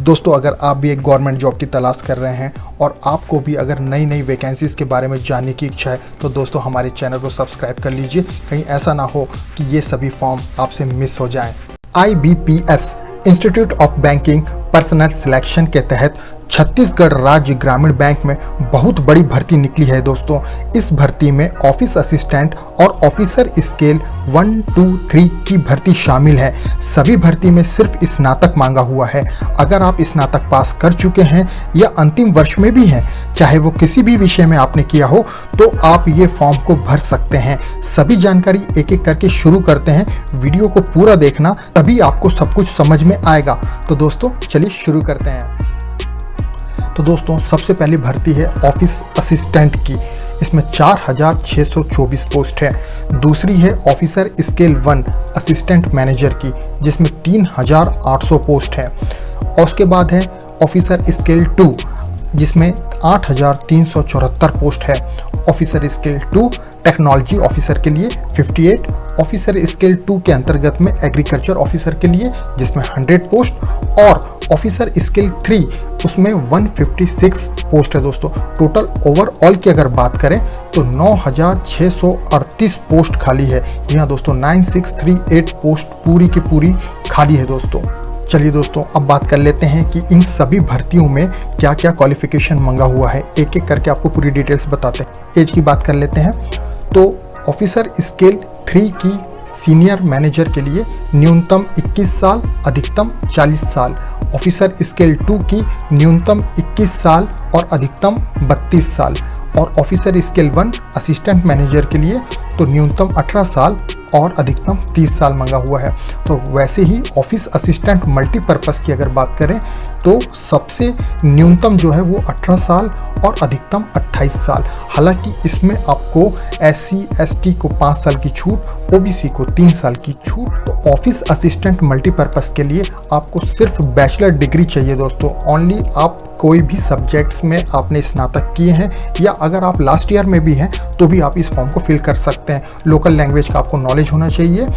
दोस्तों, अगर आप भी एक गवर्नमेंट जॉब की तलाश कर रहे हैं और आपको भी अगर नई नई वैकेंसीज़ के बारे में जानने की इच्छा है तो दोस्तों हमारे चैनल को सब्सक्राइब कर लीजिए। कहीं ऐसा ना हो कि ये सभी फॉर्म आपसे मिस हो जाएं। IBPS institute of banking personal selection के तहत छत्तीसगढ़ राज्य ग्रामीण बैंक में बहुत बड़ी भर्ती निकली है दोस्तों। इस भर्ती में ऑफिस असिस्टेंट और ऑफिसर स्केल 1, 2, 3 की भर्ती शामिल है। सभी भर्ती में सिर्फ स्नातक मांगा हुआ है। अगर आप स्नातक पास कर चुके हैं या अंतिम वर्ष में भी हैं, चाहे वो किसी भी विषय में आपने किया हो, तो आप ये फॉर्म को भर सकते हैं। सभी जानकारी एक एक करके शुरू करते हैं। वीडियो को पूरा देखना, तभी आपको सब कुछ समझ में आएगा। तो दोस्तों चलिए शुरू करते हैं। तो दोस्तों सबसे पहली भर्ती है ऑफिस असिस्टेंट की। इसमें 4624 पोस्ट है। दूसरी है ऑफिसर स्केल 1 असिस्टेंट मैनेजर की, जिसमें 3800 पोस्ट है। और उसके बाद है ऑफिसर स्केल 2, जिसमें 8374 पोस्ट है। ऑफिसर स्केल 2 टेक्नोलॉजी ऑफिसर के लिए 58, ऑफिसर स्केल 2 के अंतर्गत में एग्रीकल्चर ऑफिसर के लिए, जिसमें 100 पोस्ट, और ऑफिसर स्केल 3 उसमें 156 पोस्ट है दोस्तों। टोटल ओवरऑल की अगर बात करें तो 9638 पोस्ट खाली है। जी हाँ दोस्तों, 9638 पोस्ट पूरी की पूरी खाली है दोस्तों। चलिए दोस्तों अब बात कर लेते हैं कि इन सभी भर्तियों में क्या क्या क्वालिफिकेशन मांगा हुआ है। एक एक करके आपको पूरी डिटेल्स बताते हैं। एज की बात कर लेते हैं तो ऑफिसर स्केल 3 की सीनियर मैनेजर के लिए न्यूनतम 21 साल, अधिकतम 40 साल। ऑफिसर स्केल 2 की न्यूनतम 21 साल और अधिकतम 32 साल। और ऑफिसर स्केल 1 असिस्टेंट मैनेजर के लिए तो न्यूनतम 18 साल और अधिकतम 30 साल मांगा हुआ है। तो वैसे ही ऑफिस असिस्टेंट मल्टीपर्पज़ की अगर बात करें तो सबसे न्यूनतम जो है वो 18 साल और अधिकतम 28 साल। हालांकि इसमें आपको SC ST को 5 साल की छूट, OBC को 3 साल की छूट। तो ऑफिस असिस्टेंट मल्टीपर्पज़ के लिए आपको सिर्फ बैचलर डिग्री चाहिए दोस्तों। ओनली आप कोई भी सब्जेक्ट्स में आपने स्नातक किए हैं या अगर आप लास्ट ईयर में भी हैं तो भी आप इस फॉर्म को फिल कर सकते हैं। लोकल लैंग्वेज का आपको नॉलेज होना चाहिए।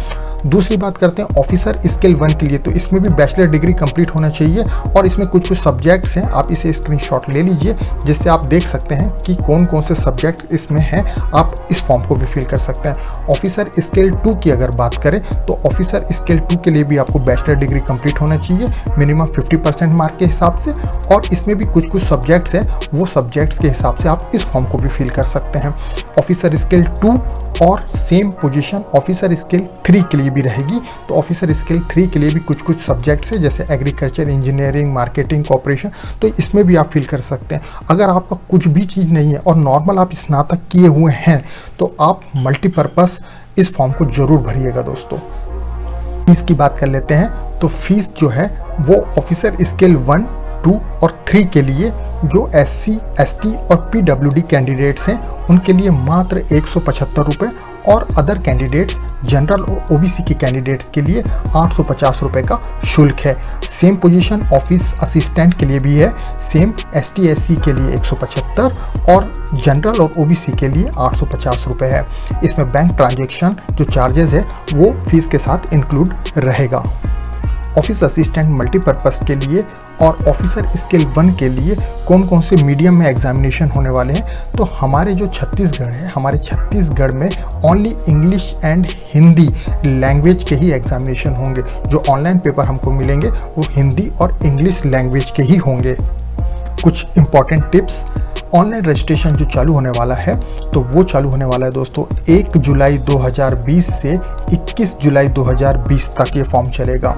दूसरी बात करते हैं ऑफिसर स्केल 1 के लिए, तो इसमें भी बैचलर डिग्री कंप्लीट होना चाहिए। और इसमें कुछ सब्जेक्ट्स हैं, आप इसे स्क्रीनशॉट ले लीजिए जिससे आप देख सकते हैं कि कौन कौन से सब्जेक्ट इसमें हैं। आप इस फॉर्म को भी फिल कर सकते हैं। ऑफिसर स्केल 2 की अगर बात करें तो ऑफिसर स्केल 2 के लिए भी आपको बैचलर डिग्री कंप्लीट होना चाहिए, मिनिमम 50% मार्क के हिसाब से। और इसमें भी कुछ सब्जेक्ट्स हैं, वो सब्जेक्ट्स के हिसाब से आप इस फॉर्म को भी फिल कर सकते हैं। ऑफिसर स्केल 2 और सेम पोजीशन ऑफिसर स्केल 3 के लिए भी रहेगी। तो ऑफिसर स्केल 3 के लिए भी कुछ सब्जेक्ट्स हैं, जैसे एग्रीकल्चर, इंजीनियरिंग, मार्केटिंग, कॉपरेशन। तो इसमें भी आप फिल कर सकते हैं। अगर आपका कुछ भी चीज़ नहीं है और नॉर्मल आप स्नातक किए हुए हैं तो आप मल्टीपर्पज़ इस फॉर्म को ज़रूर भरिएगा दोस्तों। फीस की बात कर लेते हैं तो फीस जो है वो ऑफिसर स्केल 1, 2 और 3 के लिए जो SC ST और PWD कैंडिडेट्स हैं उनके लिए मात्र 175 रुपये, और अदर कैंडिडेट्स जनरल और OBC के कैंडिडेट्स के लिए 850 रुपये का शुल्क है। सेम पोजीशन ऑफिस असिस्टेंट के लिए भी है। सेम ST SC के लिए 175 और जनरल और OBC के लिए 850 रुपये है। इसमें बैंक ट्रांजेक्शन जो चार्जेस है वो फीस के साथ इंक्लूड रहेगा। ऑफिस असिस्टेंट मल्टीपर्पज़ के लिए और ऑफिसर स्केल 1 के लिए कौन कौन से मीडियम में एग्जामिनेशन होने वाले हैं, तो हमारे जो छत्तीसगढ़ है, हमारे छत्तीसगढ़ में only English and Hindi language के ही एग्जामिनेशन होंगे। जो ऑनलाइन पेपर हमको मिलेंगे वो हिंदी और इंग्लिश लैंग्वेज के ही होंगे। कुछ इम्पॉर्टेंट टिप्स, ऑनलाइन रजिस्ट्रेशन जो चालू होने वाला है तो वो चालू होने वाला है दोस्तों 1 जुलाई 2020 से 21 जुलाई 2020 तक ये फॉर्म चलेगा।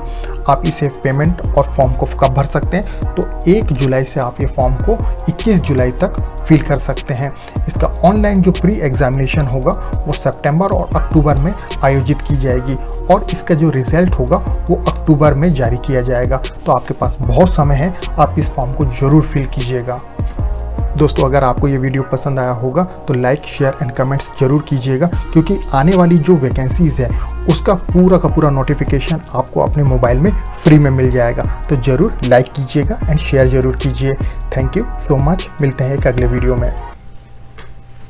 आप इसे पेमेंट और फॉर्म को कब भर सकते हैं, तो 1 जुलाई से आप ये फॉर्म को 21 जुलाई तक फिल कर सकते हैं। इसका ऑनलाइन जो प्री एग्जामिनेशन होगा वो सितंबर और अक्टूबर में आयोजित की जाएगी और इसका जो रिजल्ट होगा वो अक्टूबर में जारी किया जाएगा। तो आपके पास बहुत समय है, आप इस फॉर्म को ज़रूर फिल कीजिएगा। दोस्तों अगर आपको ये वीडियो पसंद आया होगा तो लाइक, शेयर एंड कमेंट्स जरूर कीजिएगा, क्योंकि आने वाली जो वैकेंसीज़ है उसका पूरा का पूरा नोटिफिकेशन आपको अपने मोबाइल में फ्री में मिल जाएगा। तो ज़रूर लाइक कीजिएगा एंड शेयर ज़रूर कीजिए। Thank you so much. मिलते हैं एक अगले वीडियो में।